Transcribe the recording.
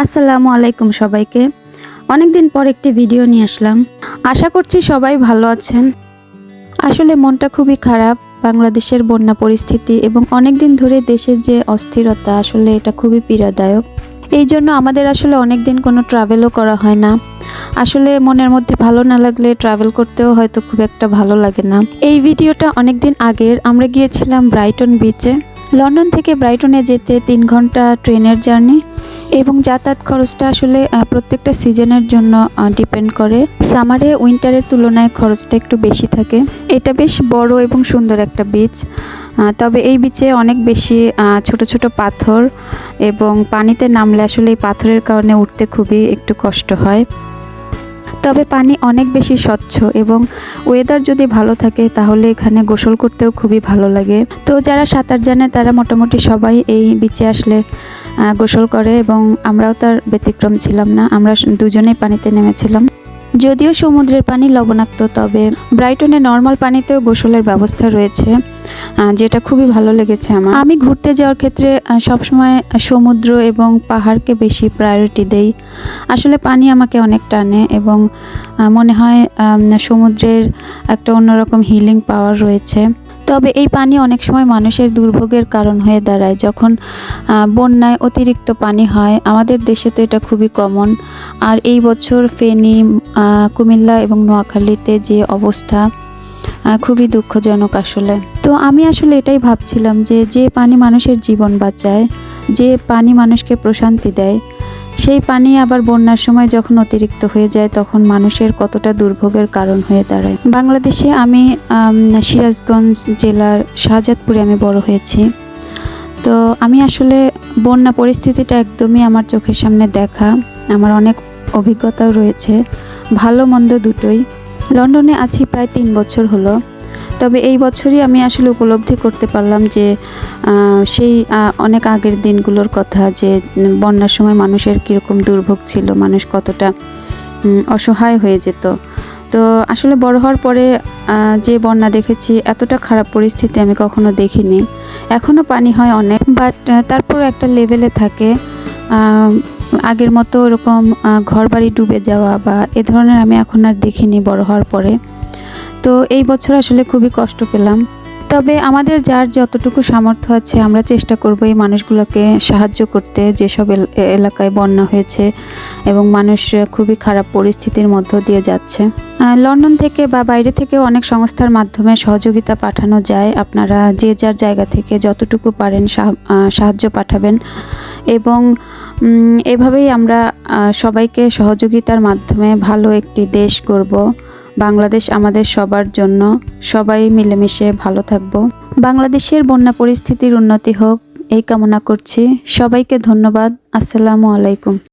আসসালামু আলাইকুম সবাইকে। অনেকদিন পর একটি ভিডিও নিয়ে আসলাম। আশা করছি সবাই ভালো আছেন। আসলে মনটা খুবই খারাপ। বাংলাদেশের বন্যা পরিস্থিতি এবং অনেকদিন ধরে দেশের যে অস্থিরতা, আসলে এটা খুবই পীড়াদায়ক। এই জন্য আমাদের আসলে অনেকদিন কোনো ট্রাভেলও করা হয় না। আসলে মনের মধ্যে ভালো না লাগলে ট্রাভেল করতেও হয়তো খুব একটা ভালো লাগে না। এই ভিডিওটা অনেকদিন আগের। আমরা গিয়েছিলাম ব্রাইটন বিচে। লন্ডন থেকে ব্রাইটনে যেতে 3 ঘন্টা ট্রেনের জার্নি এবং যাতায়াত খরচটা আসলে প্রত্যেকটা সিজনের জন্য ডিপেন্ড করে। সামারে উইন্টারের তুলনায় খরচটা একটু বেশি থাকে। এটা বেশ বড় এবং সুন্দর একটা বিচ। তবে এই বিচে অনেক বেশি ছোট ছোট পাথর এবং পানিতে নামলে আসলে এই পাথরের কারণে উঠতে খুবই একটু কষ্ট হয়। তবে পানি অনেক বেশি স্বচ্ছ এবং ওয়েদার যদি ভালো থাকে তাহলে এখানে গোসল করতেও খুবই ভালো লাগে। তো যারা সাঁতার জানে তারা মোটামুটি সবাই এই বিচে আসলে গোসল করে এবং আমরাও তার ব্যতিক্রম ছিলাম না। আমরা দুজনেই পানিতে নেমেছিলাম। যদিও সমুদ্রের পানি লবণাক্ত, তবে ব্রাইটনে নর্মাল পানিতেও গোসলের ব্যবস্থা রয়েছে, যেটা খুবই ভালো লেগেছে আমার। আমি ঘুরতে যাওয়ার ক্ষেত্রে সবসময় সমুদ্র এবং পাহাড়কে বেশি প্রায়োরিটি দেই। আসলে পানি আমাকে অনেক টানে এবং মনে হয় সমুদ্রের একটা অন্যরকম হিলিং পাওয়ার রয়েছে। তবে এই পানি অনেক সময় মানুষের দুর্ভোগের কারণ হয়ে দাঁড়ায়। যখন বন্যায় অতিরিক্ত পানি হয়, আমাদের দেশে তো এটা খুবই কমন। আর এই বছর ফেনী, কুমিল্লা এবং নোয়াখালীতে যে অবস্থা, খুবই দুঃখজনক আসলে। তো আমি আসলে এটাই ভাবছিলাম যে পানি মানুষের জীবন বাঁচায়, যে পানি মানুষকে প্রশান্তি দেয়, সেই পানি আবার বন্যার সময় যখন অতিরিক্ত হয়ে যায় তখন মানুষের কতটা দুর্ভোগের কারণ হয়ে দাঁড়ায়। বাংলাদেশে আমি সিরাজগঞ্জ জেলার শাহজাদপুরে আমি বড় হয়েছি। তো আমি আসলে বন্যা পরিস্থিতিটা একদমই আমার চোখের সামনে দেখা। আমার অনেক অভিজ্ঞতাও রয়েছে, ভালো মন্দ দুটোই। লন্ডনে আছি প্রায় 3 বছর হলো। তবে এই বছরই আমি আসলে উপলব্ধি করতে পারলাম যে সেই অনেক আগের দিনগুলোর কথা, যে বন্যার সময় মানুষের কীরকম দুর্ভোগ ছিল, মানুষ কতটা অসহায় হয়ে যেত। তো আসলে বড় হওয়ার পরে যে বন্যা দেখেছি, এতটা খারাপ পরিস্থিতি আমি কখনো দেখিনি। এখনও পানি হয় অনেক, বাট তারপর একটা লেভেলে থাকে। আগের মতো ওরকম ঘরবাড়ি ডুবে যাওয়া বা এ ধরনের আমি এখন আর দেখিনি বড় হওয়ার পরে। তো এই বছর আসলে খুবই কষ্ট পেলাম। তবে আমাদের যার যতটুকু সামর্থ্য আছে আমরা চেষ্টা করব এই মানুষগুলোকে সাহায্য করতে, যেসব এলাকায় বন্যা হয়েছে এবং মানুষ খুবই খারাপ পরিস্থিতির মধ্য দিয়ে যাচ্ছে। লন্ডন থেকে বা বাইরে থেকে অনেক সংস্থার মাধ্যমে সহযোগিতা পাঠানো যায়। আপনারা যে যার জায়গা থেকে যতটুকু পারেন সাহায্য পাঠাবেন এবং এভাবেই আমরা সবাইকে সহযোগিতার মাধ্যমে ভালো একটি দেশ গড়ব। বাংলাদেশ আমাদের সবার জন্য। সবাই মিলেমিশে ভালো থাকব। বাংলাদেশের বন্যা পরিস্থিতির উন্নতি হোক, এই কামনা করছি। সবাইকে ধন্যবাদ। আসসালামু আলাইকুম।